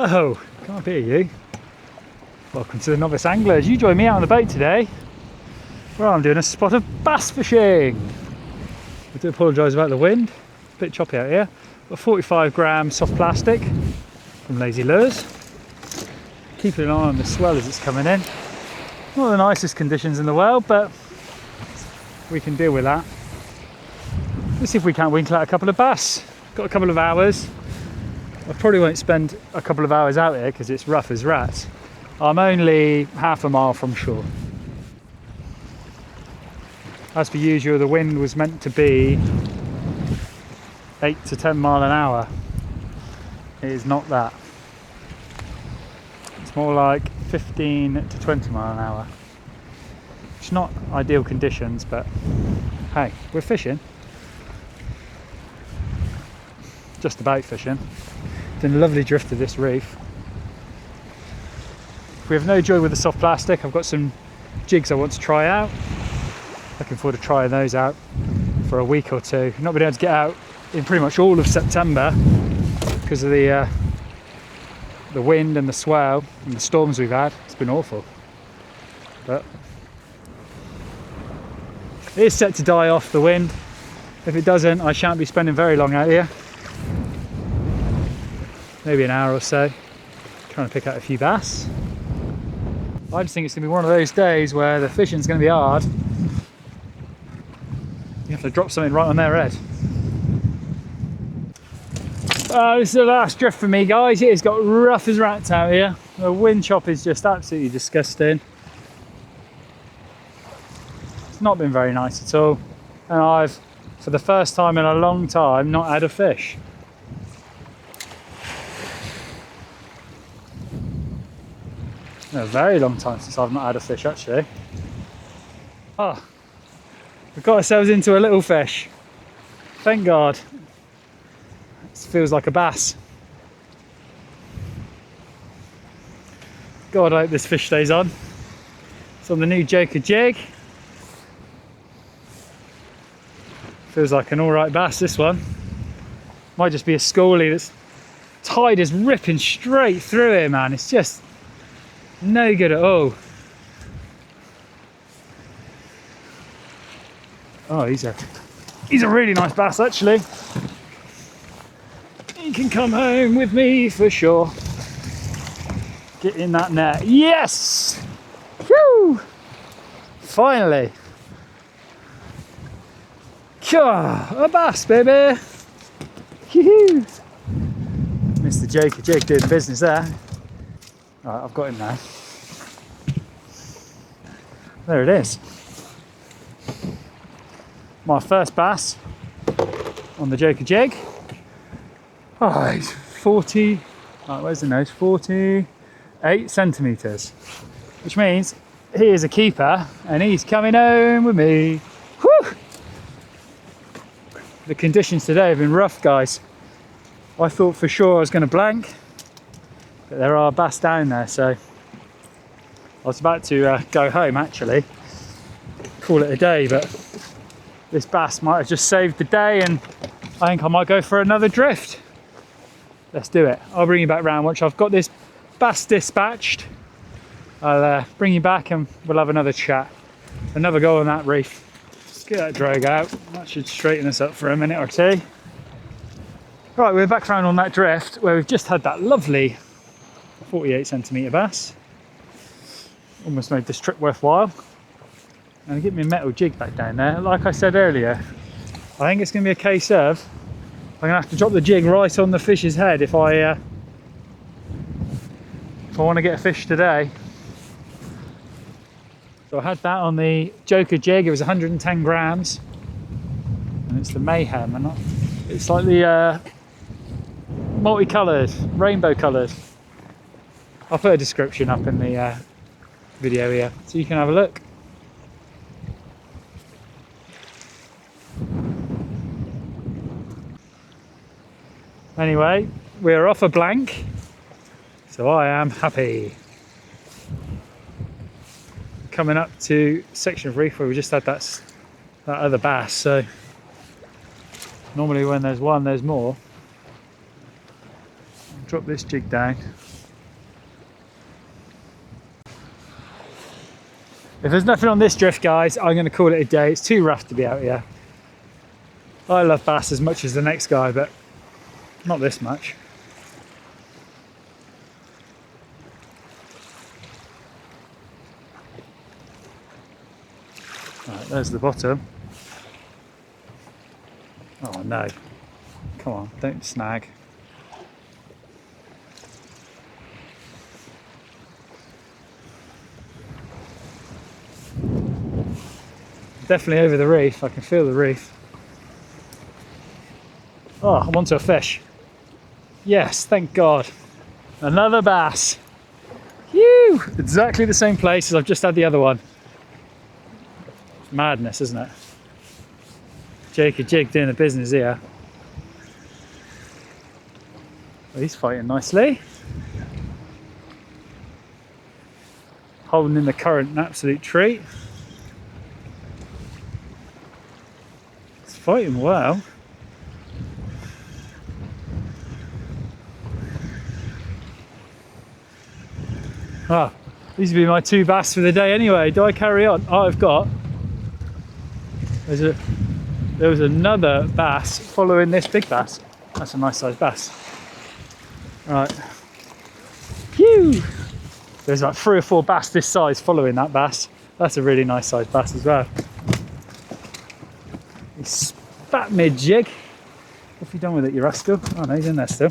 Hello, can't hear you. Welcome to the Novice Anglers. You join me out on the boat today where I'm doing a spot of bass fishing. I do apologise about the wind, a bit choppy out here. Got 45 gram soft plastic from Lazy Lures. Keeping an eye on the swell as it's coming in. Not the nicest conditions in the world, but we can deal with that. Let's see if we can't winkle out a couple of bass. Got a couple of hours. I probably won't spend a couple of hours out here because it's rough as rats. I'm only half a mile from shore. As per usual, the wind was meant to be 8 to 10 mile an hour. It is not that. It's more like 15 to 20 mile an hour. It's not ideal conditions, but hey, we're fishing. Just about fishing. Doing a lovely drift to this reef. We have no joy with the soft plastic. I've got some jigs I want to try out. Looking forward to trying those out for a week or two. Not been able to get out in pretty much all of September because of the wind and the swell and the storms we've had. It's been awful. But it is set to die off, the wind. If it doesn't, I shan't be spending very long out here. Maybe an hour or so, trying to pick out a few bass. I just think it's going to be one of those days where the fishing's going to be hard. You have to drop something right on their head. This is the last drift for me, guys. It has got rough as rats out here. The wind chop is just absolutely disgusting. It's not been very nice at all. And I've, for the first time in a long time, not had a fish. A very long time since I've not had a fish, actually. Oh, we've got ourselves into a little fish. Thank God. This feels like a bass. God, I hope this fish stays on. It's on the new Joker jig. Feels like an alright bass, this one. Might just be a schoolie. That's tide is ripping straight through here, man. It's just no good at all. Oh, he's a really nice bass, actually. He can come home with me for sure. Get in that net. Yes! Whew! Finally. A bass, baby. Woo-hoo. Mr. Joker Jig doing business there. Right, I've got him now. There it is. My first bass on the Joker jig. Oh, he's 40, oh, where's the nose? 48 centimetres. Which means he is a keeper and he's coming home with me. Whew! The conditions today have been rough, guys. I thought for sure I was going to blank. But there are bass down there, so I was about to go home actually, call it a day, but this bass might have just saved the day and I think I might go for another drift. Let's do it. I'll bring you back round once I've got this bass dispatched. I'll bring you back and we'll have another chat. Another go on that reef. Let's get that drag out. That should straighten us up for a minute or two. Right, we're back round on that drift where we've just had that lovely 48 centimetre bass. Almost made this trip worthwhile. And get me a metal jig back down there. Like I said earlier, I think it's going to be a case of I'm going to have to drop the jig right on the fish's head if I want to get a fish today. So I had that on the Joker jig. It was 110 grams, and it's the Mayhem, and it's like the multicoloured, rainbow coloured. I'll put a description up in the video here so you can have a look. Anyway, we're off a blank, so I am happy. Coming up to a section of reef where we just had that other bass, so normally when there's one there's more. I'll drop this jig down. If there's nothing on this drift, guys, I'm going to call it a day. It's too rough to be out here. I love bass as much as the next guy, but not this much. Right, there's the bottom. Oh no. Come on, don't snag. Definitely over the reef, I can feel the reef. Oh, I'm onto a fish. Yes, thank God. Another bass. Phew! Exactly the same place as I've just had the other one. Madness, isn't it? Jacob Jig doing the business here. Oh, he's fighting nicely. Holding in the current, an absolute treat. He's fighting well. Ah, these would be my 2 bass for the day anyway. Do I carry on? Oh, I've got. There was another bass following this big bass. That's a nice sized bass. Right. Phew! There's like 3 or 4 bass this size following that bass. That's a really nice sized bass as well. He spat mid jig. What have you done with it, you rascal? Oh no, he's in there still.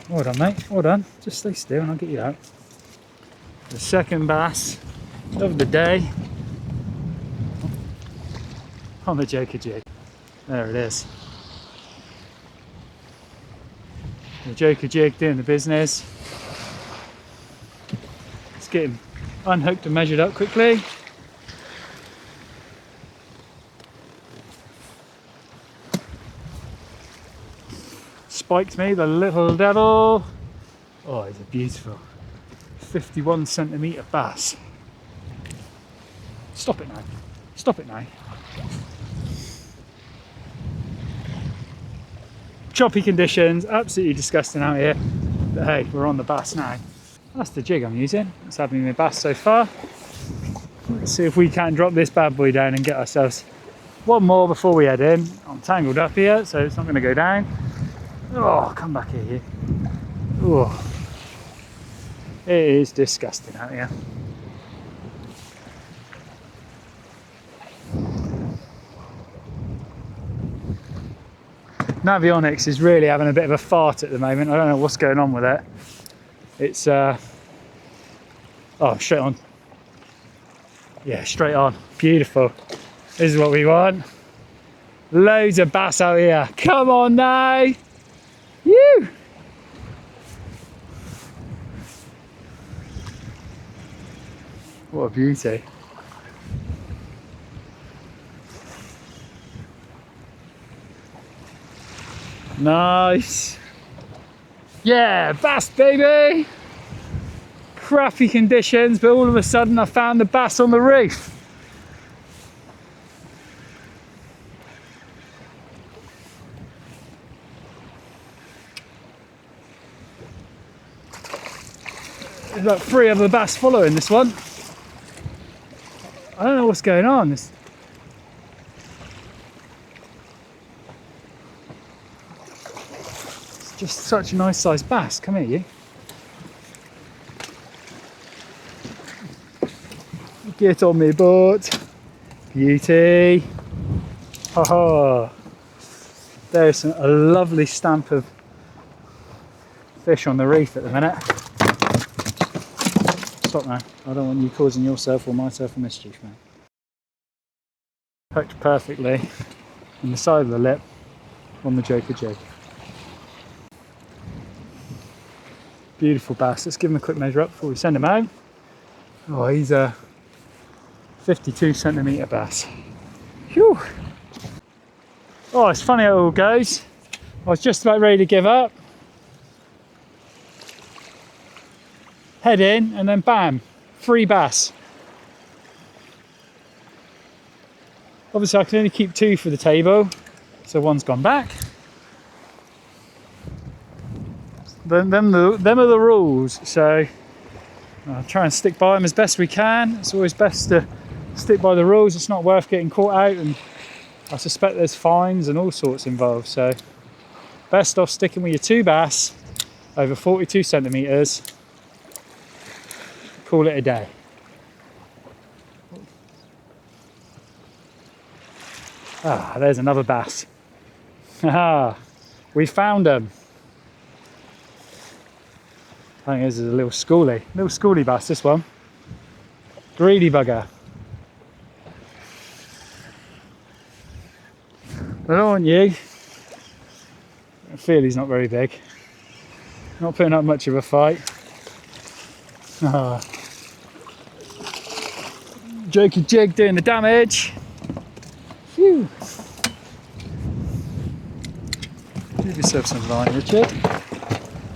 Well done, mate. Well done. Just stay still and I'll get you out. The second bass of the day on the Joker jig. There it is. The Joker jig doing the business. Let's get him unhooked and measured up quickly. Spiked me, the little devil. Oh, he's a beautiful 51 centimetre bass. Stop it now. Stop it now. Choppy conditions, absolutely disgusting out here. But hey, we're on the bass now. That's the jig I'm using. It's having me bass so far. Let's see if we can drop this bad boy down and get ourselves one more before we head in. I'm tangled up here, so it's not going to go down. Oh, come back here, you. Oh. It is disgusting out here. Navionics is really having a bit of a fart at the moment. I don't know what's going on with it. It's oh, straight on. Yeah, straight on. Beautiful. This is what we want. Loads of bass out here. Come on now. Woo! What a beauty. Nice. Yeah, bass baby. Crappy conditions, but all of a sudden I found the bass on the reef. There's about 3 other bass following this one. I don't know what's going on. It's just such a nice sized bass. Come here, you. Get on me boat. Beauty. Ha ha. There's a lovely stamp of fish on the reef at the minute. Stop now. I don't want you causing yourself or myself a mischief, man. Hooked perfectly on the side of the lip on the Joker jig. Beautiful bass. Let's give him a quick measure up before we send him out. Oh, he's a 52 centimetre bass. Phew. Oh, it's funny how it all goes. I was just about ready to give up. Head in and then bam, 3 bass. Obviously I can only keep 2 for the table, so one's gone back. Them are the rules, so I'll try and stick by them as best we can. It's always best to stick by the rules. It's not worth getting caught out, and I suspect there's fines and all sorts involved, so best off sticking with your 2 bass over 42 centimetres. Call it a day. Ah, there's another bass. Haha, we found them. I think this is a little schoolie bass, this one. Greedy bugger. I don't want you. I feel he's not very big. Not putting up much of a fight. Ah. Jokey jig doing the damage. Phew. Give yourself some line, Richard.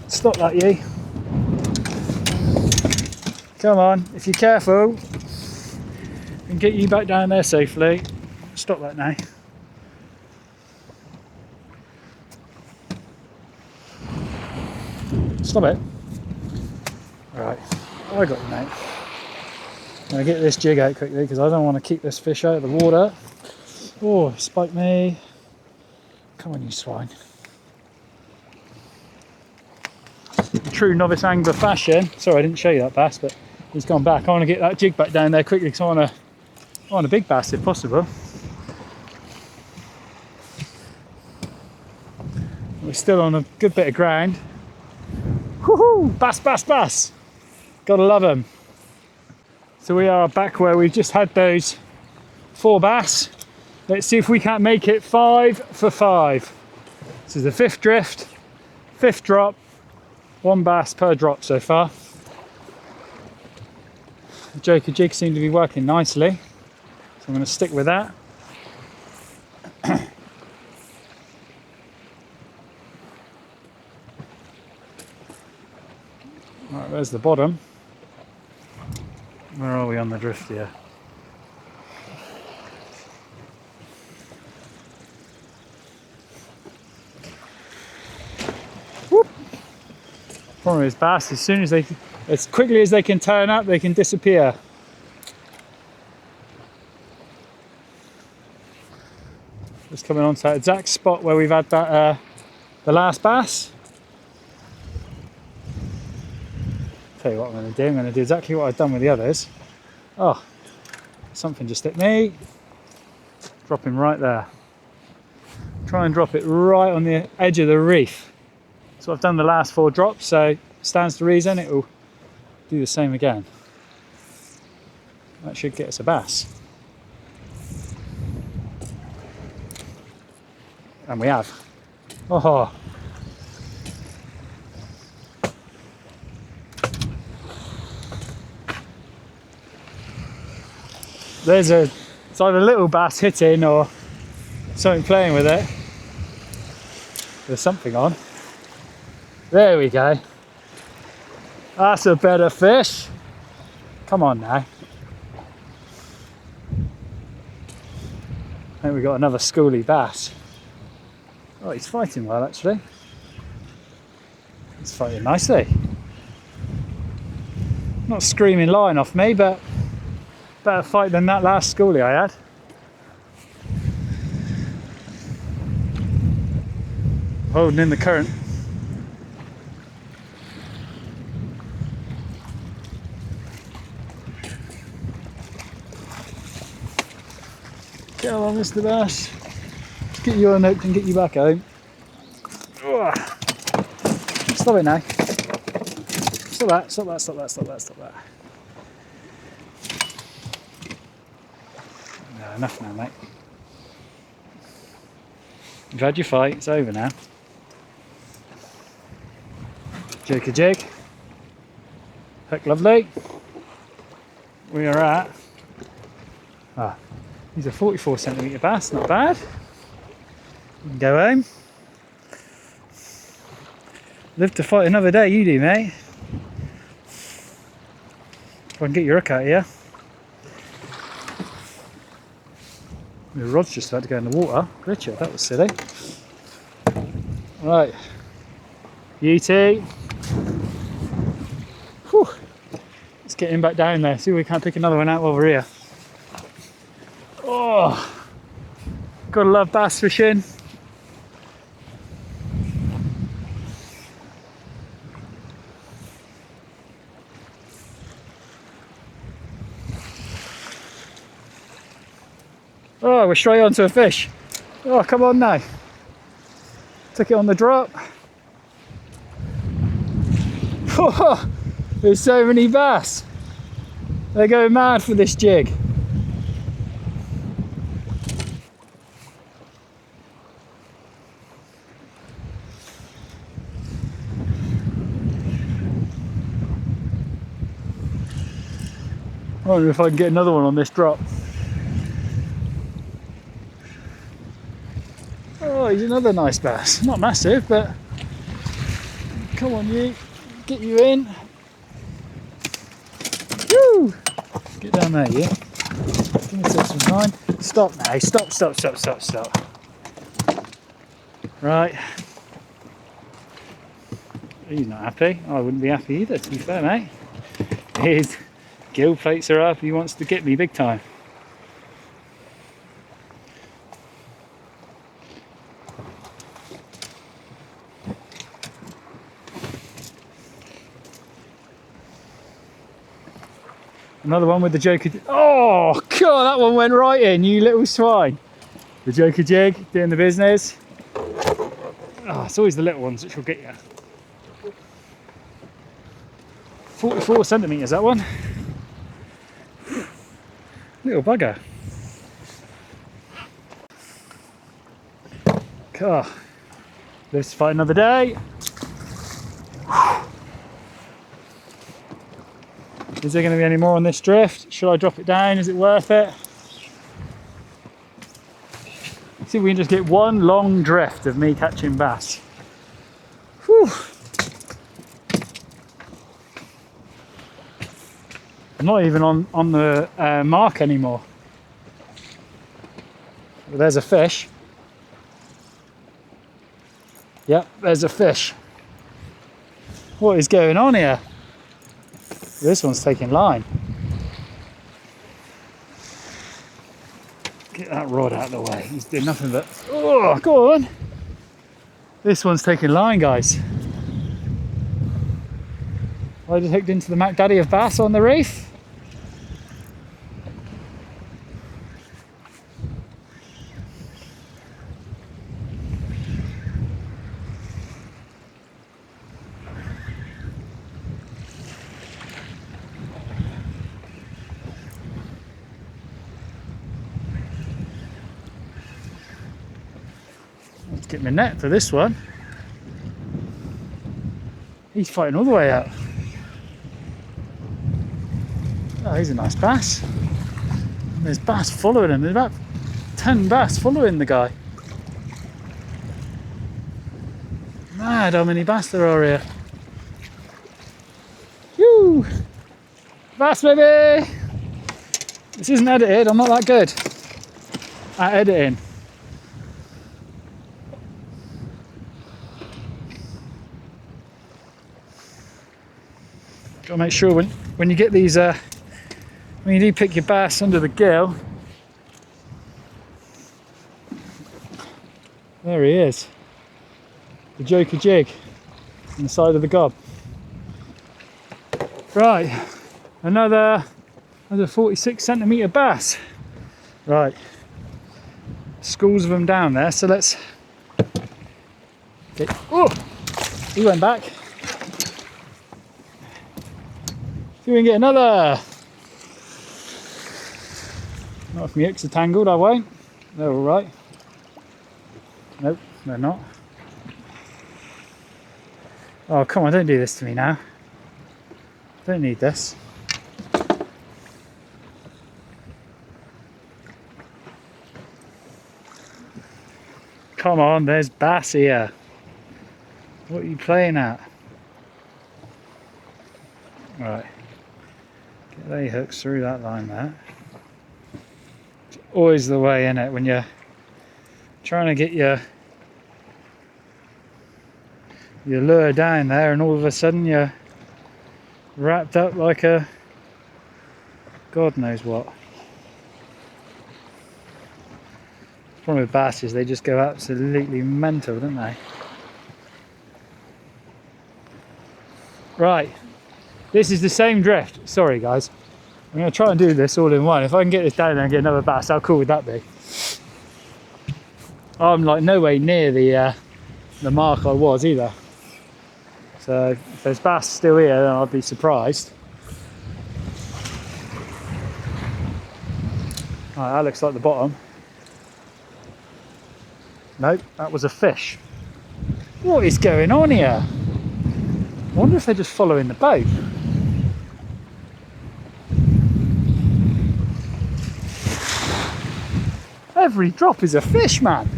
Stop that, you. Come on, if you're careful, I can get you back down there safely. Stop that now. Stop it. Right, I got you, mate. I'm going to get this jig out quickly because I don't want to keep this fish out of the water. Oh, spike me. Come on, you swine. In true novice angler fashion. Sorry, I didn't show you that bass, but he's gone back. I want to get that jig back down there quickly because I want a big bass if possible. We're still on a good bit of ground. Woohoo! Bass, bass, bass! Gotta love them. So we are back where we've just had those 4 bass. Let's see if we can't make it 5 for 5. This is the 5th drift, 5th drop, 1 bass per drop so far. The Joker jig seemed to be working nicely, so I'm going to stick with that. Right, there's the bottom. Where are we on the drift here? Whoop! Problem is, bass, as quickly as they can turn up, they can disappear. Just coming on to that exact spot where we've had that the last bass. Tell you what I'm going to do. I'm going to do exactly what I've done with the others. Oh, something just hit me. Drop him right there. Try and drop it right on the edge of the reef. So I've done the last 4 drops, so stands to reason it will do the same again. That should get us a bass. And we have. Oh. It's either a little bass hitting or something playing with it. There's something on. There we go. That's a better fish. Come on now. I think we've got another schoolie bass. Oh, he's fighting well actually. He's fighting nicely. Not screaming line off me, but better fight than that last schoolie I had. Holding in the current. Get on, Mr. Bass. Let's get you unhooked and get you back home. Ugh. Stop it now. Stop that, stop that, stop that, stop that, stop that. No, enough now, mate. You've had your fight, it's over now. Joker jig. Hook lovely. We are at, he's a 44 centimetre bass, not bad. You can go home. Live to fight another day, you do, mate. If I can get your hook out here. The rod's just about to go in the water. Richard, that was silly. Right. Beauty. Whew. get him back down there. See if we can't pick another one out while we're here. Oh, gotta love bass fishing. Oh, we're straight onto a fish. Oh, come on now. Took it on the drop. Oh, there's so many bass. They're going mad for this jig. I wonder if I can get another one on this drop. Oh, he's another nice bass. Not massive, but come on, you. Get you in. Woo! Get down there, you. Give myself some time. Stop now. Stop, stop, stop, stop, stop. Right. He's not happy. I wouldn't be happy either, to be fair, mate. His gill plates are up. He wants to get me big time. Another one with the joker. Oh, God, that one went right in, you little swine. The joker jig, doing the business. Oh, it's always the little ones which will get you. 44 centimetres, that one. Little bugger. God. Let's fight another day. Is there going to be any more on this drift? Should I drop it down? Is it worth it? See if we can just get one long drift of me catching bass. Whew. I'm not even on the mark anymore. Well, there's a fish. Yep, there's a fish. What is going on here? This one's taking line. Get that rod out of the way. He's doing nothing but... Oh, go on. This one's taking line, guys. I just hooked into the Mac Daddy of bass on the reef. Let's get my net for this one. He's fighting all the way out. Oh, he's a nice bass. There's bass following him. There's about 10 bass following the guy. Mad how many bass there are here. Woo! Bass, baby! This isn't edited. I'm not that good at editing. Got to make sure when you get these, when you do pick your bass under the gill. There he is. The joker jig on the side of the gob. Right, another 46 centimetre bass. Right, schools of them down there, so let's get, oh, he went back. See if we can get another. Not if my hooks are tangled, I won't. They're all right. Nope, they're not. Oh, come on, don't do this to me now. Don't need this. Come on, there's bass here. What are you playing at? Right. Get those hooks through that line there. It's always the way, isn't it, when you're trying to get your lure down there and all of a sudden you're wrapped up like a God knows what. The problem with bass is they just go absolutely mental, don't they? Right, this is the same drift. Sorry guys, I'm going to try and do this all in one. If I can get this down there and get another bass, how cool would that be? I'm like no way near the mark I was either. So if there's bass still here, then I'd be surprised. Right, that looks like the bottom. Nope, that was a fish. What is going on here? I wonder if they're just following the boat. Every drop is a fish, man.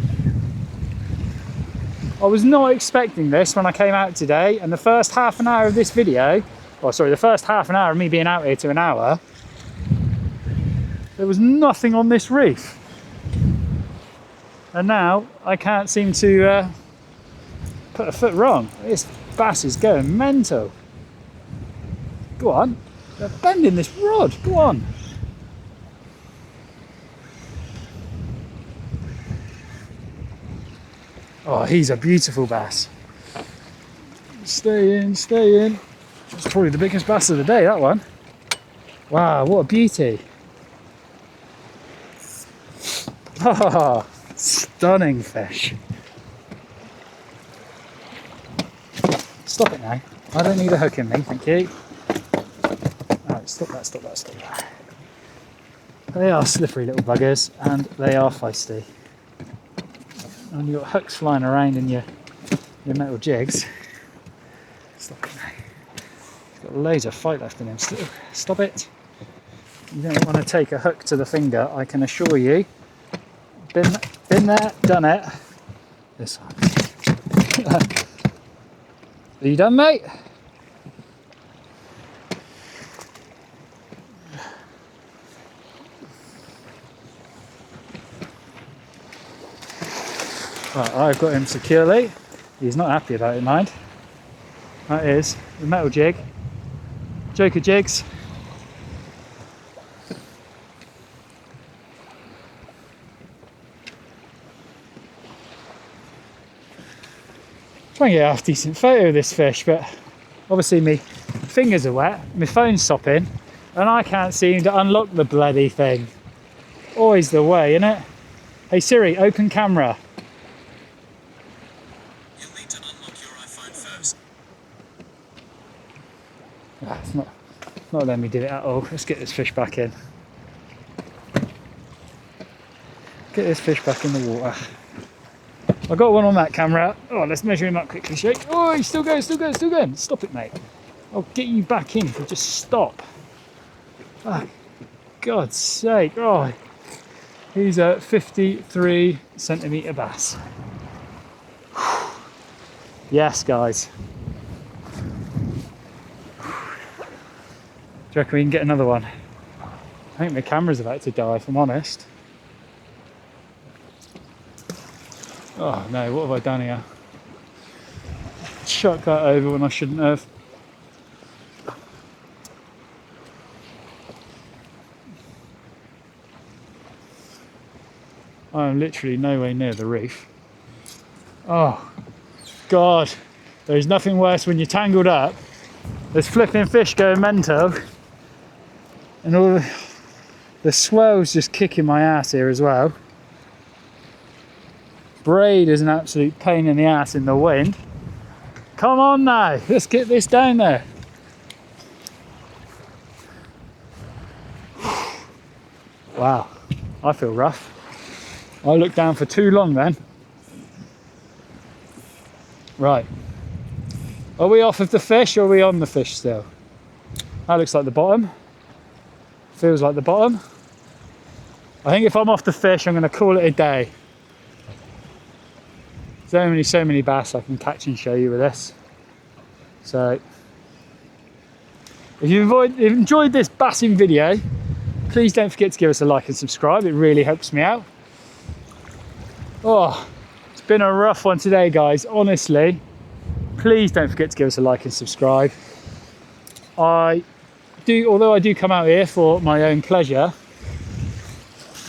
I was not expecting this when I came out today, and the first half an hour of this video, oh sorry, the first half an hour of me being out here to an hour, there was nothing on this reef. And now I can't seem to put a foot wrong. This bass is going mental. Go on, they're bending this rod, go on. Oh, he's a beautiful bass. Stay in, stay in. That's probably the biggest bass of the day, that one. Wow, what a beauty. Oh, stunning fish. Stop it now. I don't need a hook in me, thank you. Alright, stop that, stop that, stop that. They are slippery little buggers and they are feisty. And you've got hooks flying around in your metal jigs. Stop it now. He's got loads of fight left in him still. Stop it. You don't want to take a hook to the finger, I can assure you. Been there, done it. This one. Are you done, mate? Right, I've got him securely. He's not happy about it, mind. That is the metal jig. Joker jigs. Try and get a half decent photo of this fish, but obviously my fingers are wet, my phone's sopping, and I can't seem to unlock the bloody thing. Always the way, innit? Hey Siri, open camera. You'll need to unlock your iPhone first. Ah, it's not letting me do it at all. Let's get this fish back in. Get this fish back in the water. I got one on that camera. Oh, let's measure him up quickly, shake. Oh, he's still going, still going, still going. Stop it, mate. I'll get you back in if you just stop. Oh, God's sake. Oh, he's a 53 centimetre bass. Yes, guys. Do you reckon we can get another one? I think my camera's about to die, if I'm honest. Oh no, what have I done here? Chuck that over when I shouldn't have. I am literally nowhere near the reef. Oh God, there's nothing worse when you're tangled up. There's flipping fish going mental. And all the swell's just kicking my ass here as well. Braid is an absolute pain in the ass in the wind. Come on now, let's get this down there. Wow, I feel rough. I looked down for too long then. Right, are we off of the fish or are we on the fish still? That looks like the bottom. Feels like the bottom. I think if I'm off the fish, I'm going to call it a day. There's so many bass I can catch and show you with this. So, if you've enjoyed this bassing video, please don't forget to give us a like and subscribe. It really helps me out. Oh, it's been a rough one today, guys. Honestly, please don't forget to give us a like and subscribe. I although I do come out here for my own pleasure,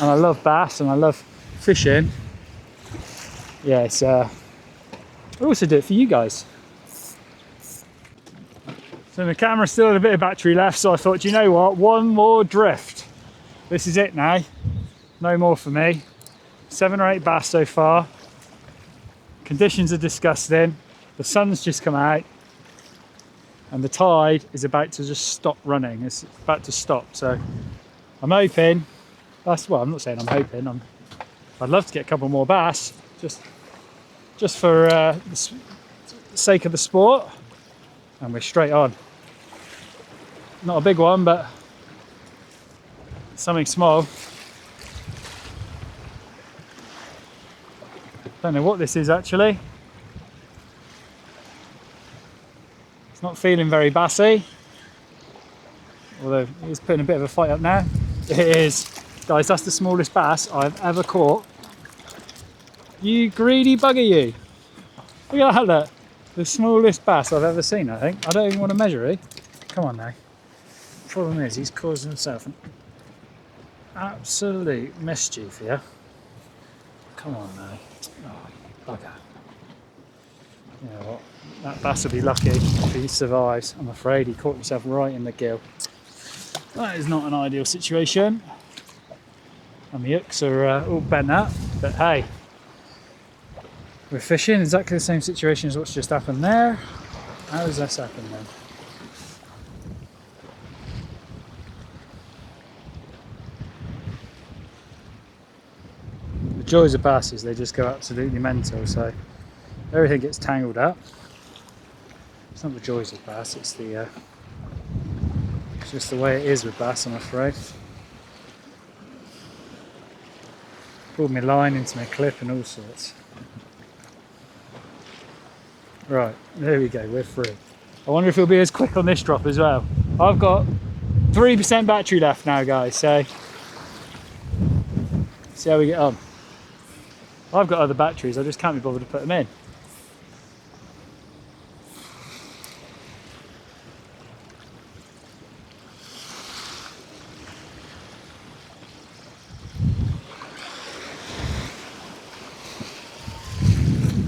and I love bass and I love fishing, yeah, it's I also do it for you guys. So the camera's still had a bit of battery left, so I thought, you know what, one more drift. This is it now, no more for me. 7 or 8 bass so far. Conditions are disgusting. The sun's just come out and the tide is about to just stop running. It's about to stop. So I'm hoping, well, I'm not saying I'm hoping, I'd love to get a couple more bass just for the sake of the sport, and we're straight on. Not a big one, but something small. Don't know what this is actually. It's not feeling very bassy, although it's putting a bit of a fight up now. It is. Guys, that's the smallest bass I've ever caught. You greedy bugger, you. Look at that, look. The smallest bass I've ever seen, I think. I don't even want to measure it. Come on now. Problem is, he's caused himself an absolute mischief here. Come on now. Oh, bugger. You know what? That bass will be lucky if he survives. I'm afraid he caught himself right in the gill. That is not an ideal situation. And the hooks are all bent up, but hey, we're fishing exactly the same situation as what's just happened there. How does this happen then? The joys of bass is they just go absolutely mental, so everything gets tangled up. It's not the joys of bass, it's just the way it is with bass, I'm afraid. Pulled my line into my clip and all sorts. Right, there we go, we're free. I wonder if it'll be as quick on this drop as well. I've got 3% battery left now, guys, so see how we get on. I've got other batteries, I just can't be bothered to put them in.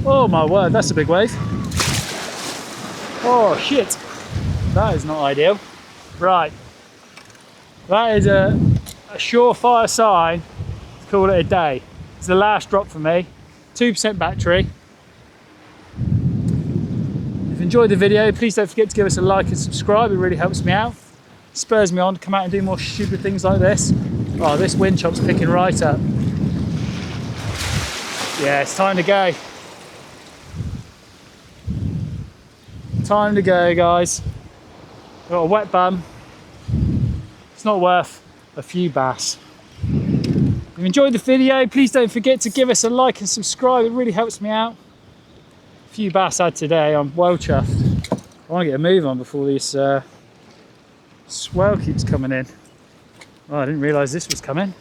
Oh my word, that's a big wave. Oh shit, that is not ideal. Right, that is a surefire sign to call it a day. It's the last drop for me, 2% battery. If you enjoyed the video, please don't forget to give us a like and subscribe, it really helps me out. Spurs me on to come out and do more stupid things like this. Oh, this wind chop's picking right up. Yeah, it's time to go. Time to go, guys. Got a wet bum. It's not worth a few bass. If you enjoyed the video, please don't forget to give us a like and subscribe. It really helps me out. A few bass had today. I'm well chuffed. I want to get a move on before this swell keeps coming in. Oh, I didn't realise this was coming.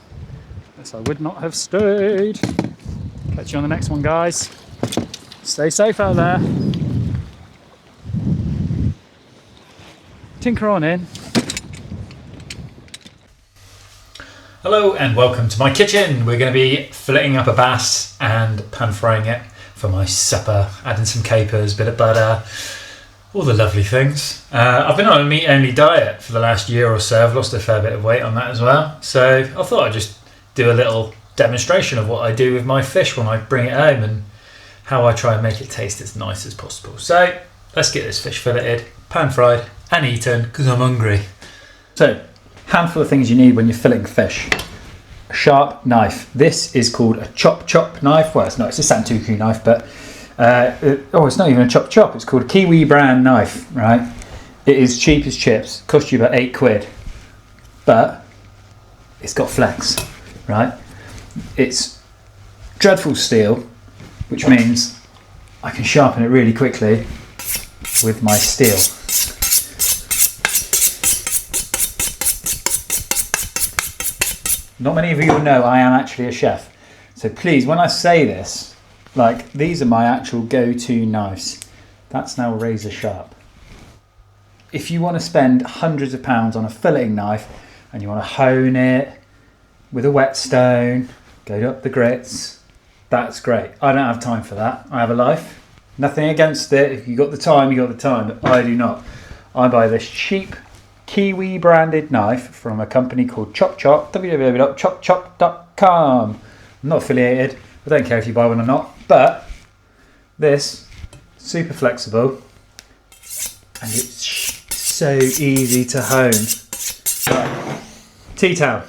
Guess I would not have stayed. Catch you on the next one, guys. Stay safe out there. Tinker on in. Hello and welcome to my kitchen. We're going to be filleting up a bass and pan frying it for my supper, adding some capers, bit of butter, all the lovely things. I've been on a meat only diet for the last year or so. I've lost a fair bit of weight on that as well. So I thought I'd just do a little demonstration of what I do with my fish when I bring it home and how I try and make it taste as nice as possible. So let's get this fish filleted, pan fried and eaten because I'm hungry. So, handful of things you need when you're filleting fish. A sharp knife. This is called a chop knife. Well, it's not, it's a Santoku knife, but it's not even a chop. It's called a Kiwi brand knife, right? It is cheap as chips. Cost you about £8, but it's got flex, right? It's dreadful steel, which means I can sharpen it really quickly with my steel. Not many of you will know I am actually a chef. So please, when I say this, like, these are my actual go-to knives. That's now razor sharp. if you want to spend hundreds of pounds on a filleting knife and you want to hone it with a whetstone, go up the grits, that's great. I don't have time for that. I have a life. Nothing against it. If you got the time, you got the time, but I do not. I buy this cheap Kiwi branded knife from a company called Chop, www.chopchop.com. I'm not affiliated. I don't care if you buy one or not, but this, super flexible, and it's so easy to hone. Right. Tea towel.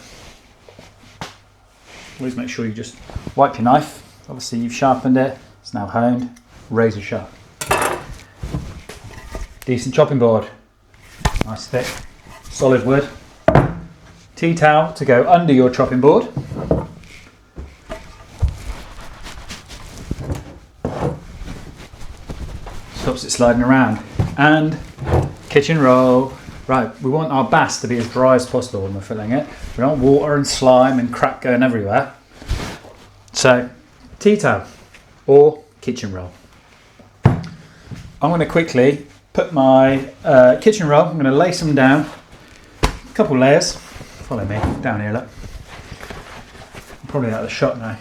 Always make sure you just wipe your knife. Obviously you've sharpened it, it's now honed, razor sharp. Decent chopping board, nice thick, solid wood. Tea towel to go under your chopping board. Stops it sliding around. And kitchen roll. Right, we want our bass to be as dry as possible when we're filling it. We don't want water and slime and crap going everywhere. So, tea towel or kitchen roll. I'm going to quickly put my kitchen roll, I'm going to lace them down. A couple layers. Follow me down here, look. I'm probably out of the shot now,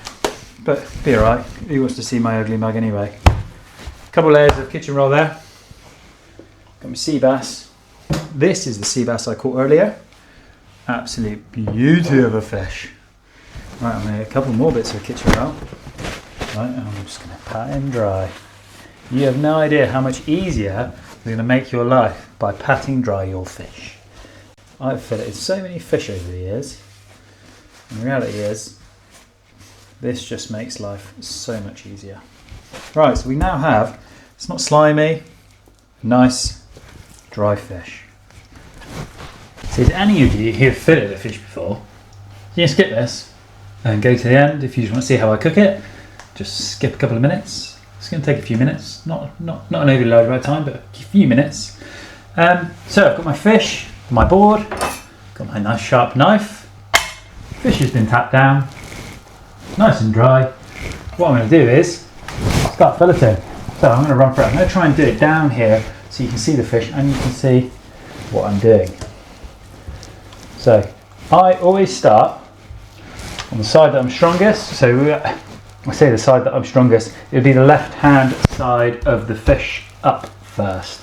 but be alright. Who wants to see my ugly mug anyway? A couple layers of kitchen roll there. Got my sea bass. This is the sea bass I caught earlier. Absolute beauty of a fish. Right, I'm going to get a couple more bits of kitchen roll. Right, and I'm just going to pat him dry. You have no idea how much easier it's going to make your life by patting dry your fish. I've filleted so many fish over the years, and the reality is, this just makes life so much easier. Right, so we now have, it's not slimy, nice, dry fish. So to any of you who have filleted a fish before, you can skip this and go to the end if you just want to see how I cook it. Just skip a couple of minutes. It's going to take a few minutes, not an overload by time, but a few minutes. So I've got my fish, my board, got my nice sharp knife. Fish has been tapped down, nice and dry. What I'm going to do is start filleting. So I'm going to run through it. I'm going to try and do it down here so you can see the fish and you can see what I'm doing. So I always start on the side that I'm strongest. So I say the side that I'm strongest, it would be the left hand side of the fish up first.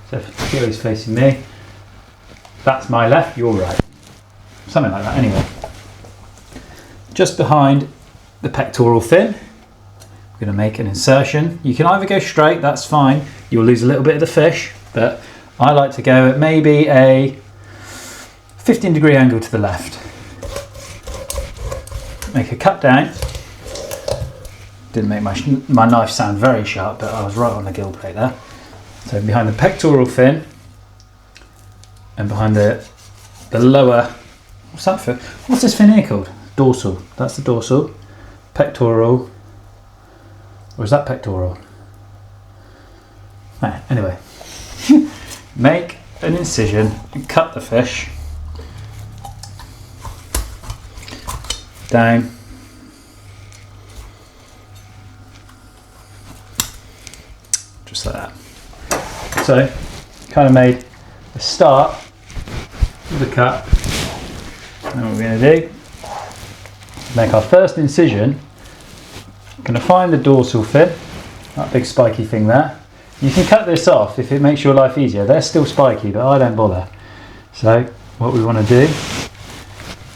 So if you're always facing me, that's my left, your right. Something like that anyway. Just behind the pectoral fin, we're going to make an insertion. You can either go straight, that's fine. You'll lose a little bit of the fish, but I like to go at maybe a 15-degree angle to the left. Make a cut down. Didn't make my knife sound very sharp, but I was right on the gill plate there. So behind the pectoral fin and behind the lower, what's that for? What's this fin here called? Dorsal. That's the dorsal. Pectoral. Or is that pectoral? Ah, anyway, make an incision and cut the fish down. Just like that. So, kind of made a start with the cut. And what we're going to do, make our first incision. I'm going to find the dorsal fin, that big spiky thing there. You can cut this off if it makes your life easier. They're still spiky, but I don't bother. So, what we want to do,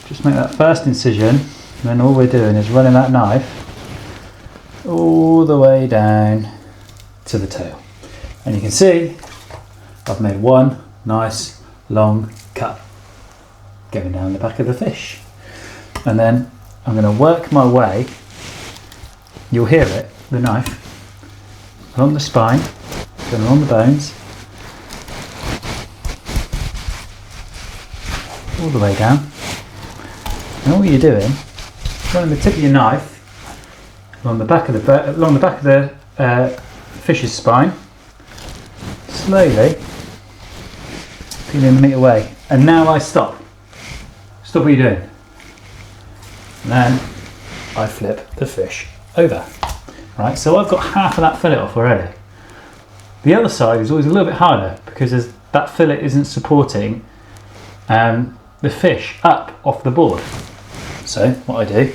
just make that first incision, and then all we're doing is running that knife all the way down to the tail. And you can see I've made one nice long cut going down the back of the fish. And then I'm going to work my way, you'll hear it, the knife, along the spine, going along the bones, all the way down. And all you're doing, running the tip of your knife along the back of the fish's spine, slowly peeling the meat away. And now I stop. Stop what you're doing. And then I flip the fish over. Right, so I've got half of that fillet off already. The other side is always a little bit harder because there's that fillet isn't supporting the fish up off the board. So what I do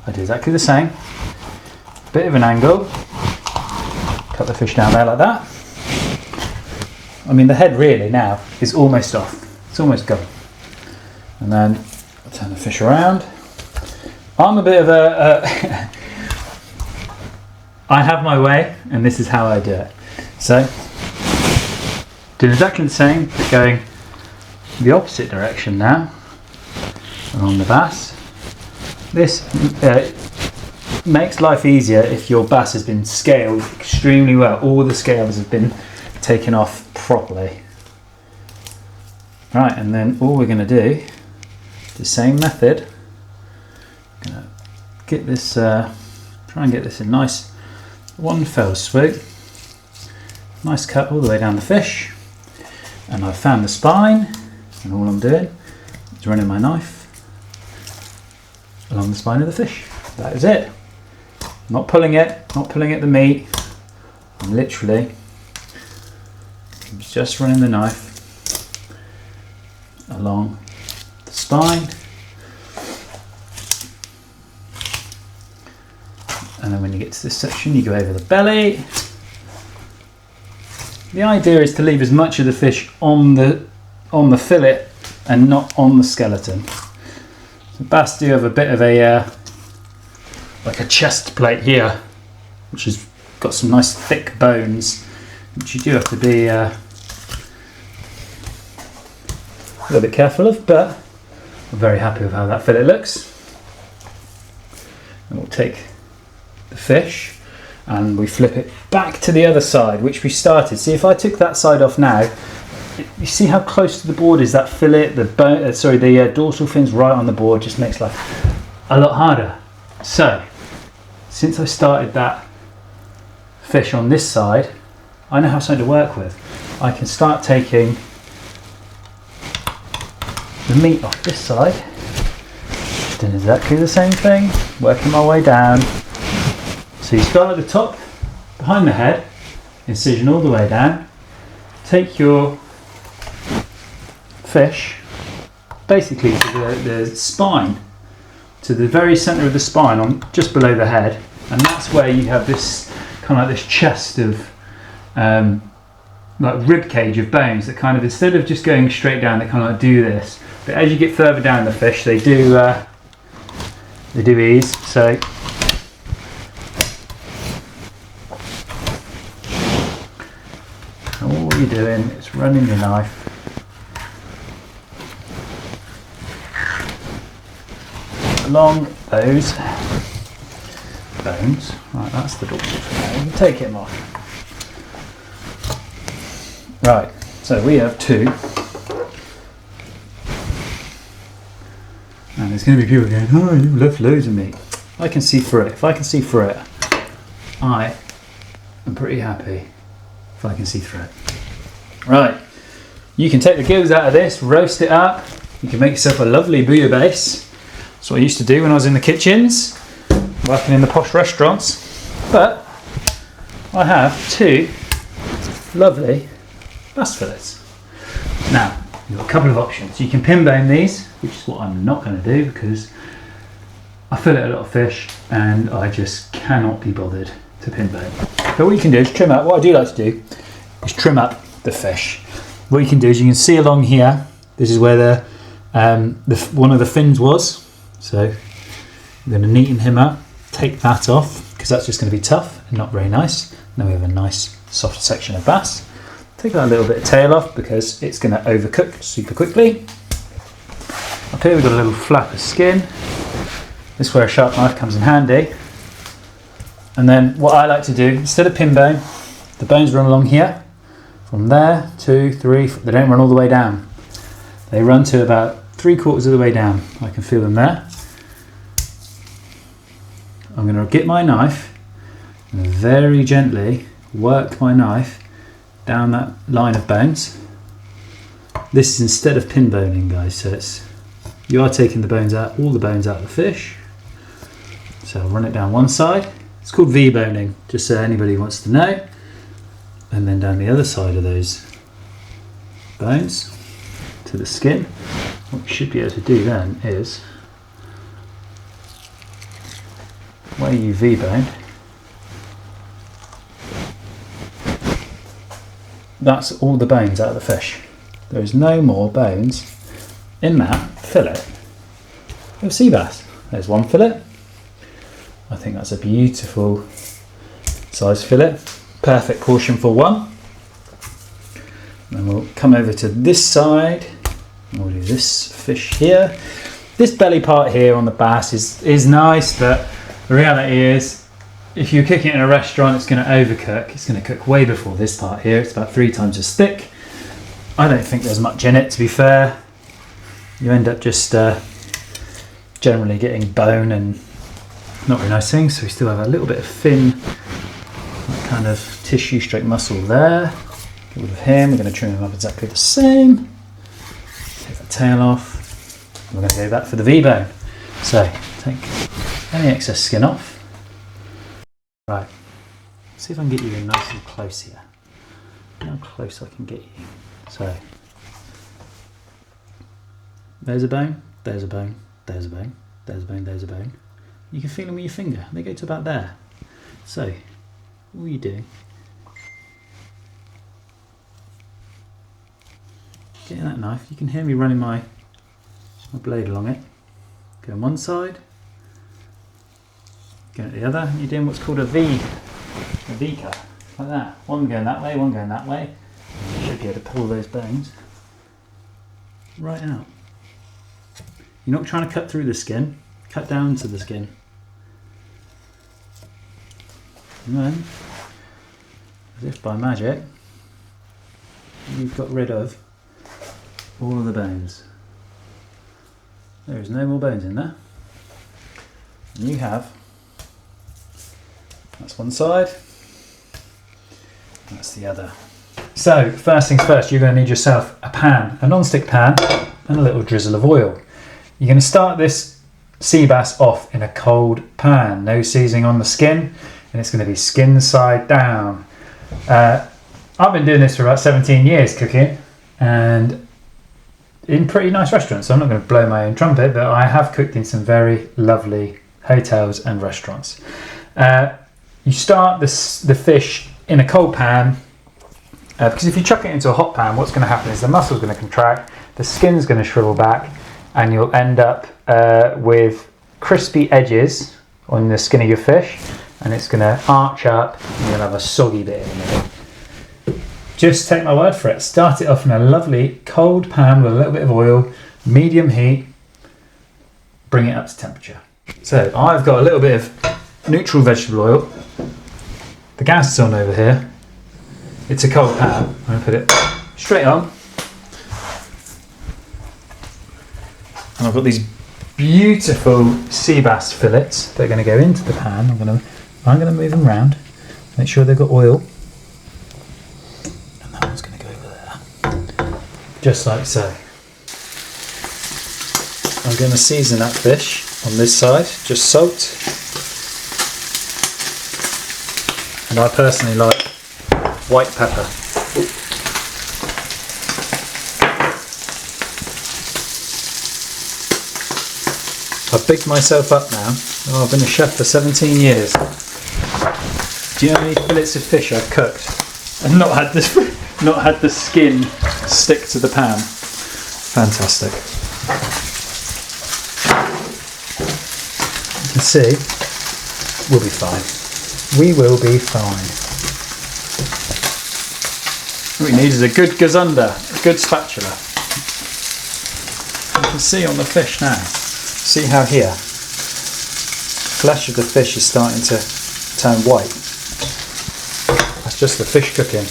exactly the same, bit of an angle, cut the fish down there like that. I mean, the head really now is almost off, it's almost gone. And then I'll turn the fish around. I'm a bit of a I have my way, and this is how I do it. So doing exactly the same, but going the opposite direction now along the bass. This makes life easier if your bass has been scaled extremely well. All the scales have been taken off properly. Right, and then all we're going to do, the same method, I'm going to get this, try and get this in nice, one fell swoop, nice cut all the way down the fish, and I've found the spine, and all I'm doing is running my knife along the spine of the fish. That is it. Not pulling it, not pulling at the meat, I'm literally just running the knife along the spine, and then when you get to this section you go over the belly. The idea is to leave as much of the fish on the fillet and not on the skeleton. The bass do have a bit of a like a chest plate here, which has got some nice thick bones, which you do have to be a little bit careful of, but I'm very happy with how that fillet looks. And we'll take the fish and we flip it back to the other side, which we started. See, if I took that side off now, you see how close to the board is that fillet? The bone, the dorsal fin's right on the board, just makes life a lot harder. So, since I started that fish on this side, I know how something to work with. I can start taking the meat off this side, doing exactly the same thing, working my way down. So you start at the top, behind the head, incision all the way down, take your fish basically to the spine, to the very centre of the spine, on just below the head, and that's where you have this kind of like this chest of like rib cage of bones that kind of, instead of just going straight down, they kind of like do this. But as you get further down the fish, they do ease. So all you're doing is running your knife along those bones. Right, that's the dorsal fin. You can take him off. Right, so we have two. And there's going to be people going, oh, you left loads of meat. I can see through it. If I can see through it, I am pretty happy if I can see through it. Right, you can take the gills out of this, roast it up. You can make yourself a lovely bouillabaisse. That's what I used to do when I was in the kitchens, working in the posh restaurants. But I have two lovely bass fillets. Now, you've got a couple of options. You can pin bone these, which is what I'm not going to do because I fillet a lot of fish and I just cannot be bothered to pin bone. So what you can do is trim up. What I do like to do is trim up the fish. What you can do is you can see along here, this is where the one of the fins was. So I'm going to neaten him up, take that off because that's just going to be tough and not very nice. Now we have a nice soft section of bass. Take that little bit of tail off because it's going to overcook super quickly. Up here we've got a little flap of skin. This is where a sharp knife comes in handy. And then what I like to do, instead of pin bone, the bones run along here. From there, 2, 3, they don't run all the way down. They run to about 3/4 of the way down. I can feel them there. I'm going to get my knife and very gently work my knife down that line of bones. This is instead of pin boning, guys, so you are taking the bones out, all the bones out of the fish. So I'll run it down one side. It's called V-boning, just so anybody wants to know. And then down the other side of those bones to the skin. What we should be able to do then is, where you V-bone, that's all the bones out of the fish. There is no more bones in that fillet of sea bass. There's one fillet. I think that's a beautiful size fillet. Perfect portion for one. Then we'll come over to this side. We'll do this fish here. This belly part here on the bass is nice, but the reality is, if you're cooking it in a restaurant, it's going to overcook. It's going to cook way before this part here. It's about 3 times as thick. I don't think there's much in it, to be fair. You end up just generally getting bone and not very nice things. So we still have a little bit of fin, kind of tissue straight muscle there. Get rid of him. We're going to trim him up exactly the same. Take the tail off. We're going to go back for the V-bone. So take any excess skin off. Right. See if I can get you in nice and close here. How close I can get you. So there's a bone. There's a bone. There's a bone. There's a bone. There's a bone. You can feel them with your finger. They go to about there. So what you do? Getting that knife, you can hear me running my blade along it. Going one side, going at the other, and you're doing what's called a V cut, like that. One going that way, one going that way. You should be able to pull those bones right out. You're not trying to cut through the skin, cut down to the skin. And then, as if by magic, you've got rid of all of the bones. There is no more bones in there. And you have, that's one side, that's the other. So first things first, you're going to need yourself a pan, a non-stick pan, and a little drizzle of oil. You're going to start this sea bass off in a cold pan, no seasoning on the skin, and it's going to be skin side down. I've been doing this for about 17 years cooking, and in pretty nice restaurants. So I'm not going to blow my own trumpet, but I have cooked in some very lovely hotels and restaurants. You start the fish in a cold pan, because if you chuck it into a hot pan, what's going to happen is the muscle's going to contract, the skin's going to shrivel back, and you'll end up with crispy edges on the skin of your fish, and it's going to arch up, and you'll have a soggy bit in the middle. Just take my word for it. Start it off in a lovely cold pan with a little bit of oil, medium heat, bring it up to temperature. So I've got a little bit of neutral vegetable oil. The gas is on over here. It's a cold pan. I'm going to put it straight on. And I've got these beautiful sea bass fillets. They're going to go into the pan. I'm going to move them around, make sure they've got oil. Just like so. I'm going to season that fish on this side, just salt. And I personally like white pepper. I've bigged myself up now. Oh, I've been a chef for 17 years. Do you know how many fillets of fish I've cooked and not had the skin stick to the pan? Fantastic. You can see, we'll be fine. We will be fine. What we need is a good gazunder, a good spatula. You can see on the fish now. See how here, flesh of the fish is starting to turn white. That's just the fish cooking.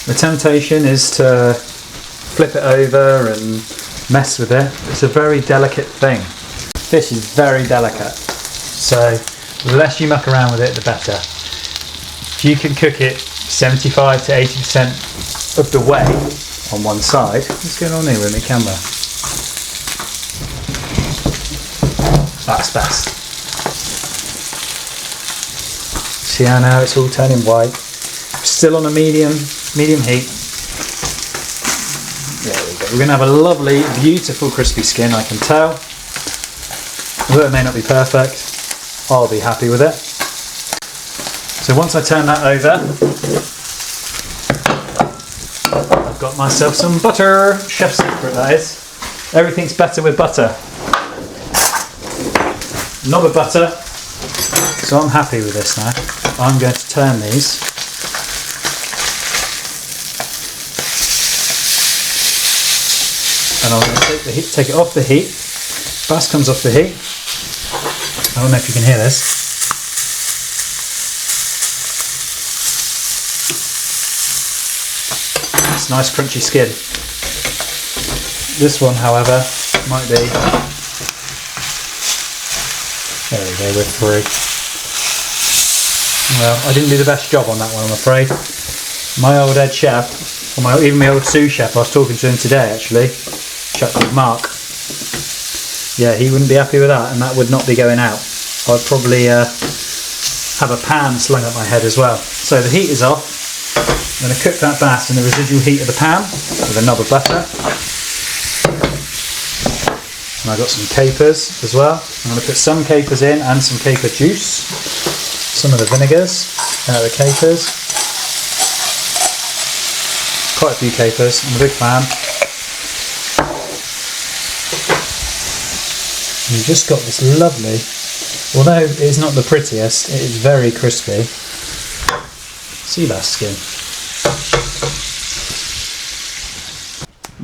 The temptation is to flip it over and mess with it. It's a very delicate thing. Fish is very delicate, so the less you muck around with it, the better. If you can cook it 75 to 80% of the way on one side. What's going on here with my camera? That's best. See how now it's all turning white. Still on a medium heat. we're going to have a lovely, beautiful crispy skin, I can tell. Although it may not be perfect, I'll be happy with it. So once I turn that over, I've got myself some butter. Chef's secret, that is. Everything's better with butter. Not with butter. So I'm happy with this now. I'm going to turn these. And I'm going to take it off the heat. Bass comes off the heat. I don't know if you can hear this. It's nice crunchy skin. This one, however, might be... There we go, we're through. Well, I didn't do the best job on that one, I'm afraid. My old head chef, or even my old sous chef, I was talking to him today actually, chap called Mark. Yeah, he wouldn't be happy with that, and that would not be going out. I'd probably have a pan slung up my head as well. So the heat is off. I'm going to cook that bass in the residual heat of the pan with a knob of butter. And I've got some capers as well. I'm going to put some capers in and some caper juice. Some of the vinegars, the capers. Quite a few capers, I'm a big fan. You've just got this lovely, although it's not the prettiest, it is very crispy, sea bass skin.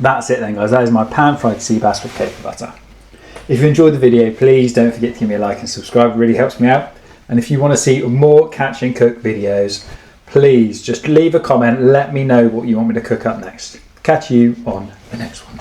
That's it then guys, that is my pan fried sea bass with caper butter. If you enjoyed the video, please don't forget to give me a like and subscribe, it really helps me out. And if you want to see more catch and cook videos, please just leave a comment, let me know what you want me to cook up next. Catch you on the next one.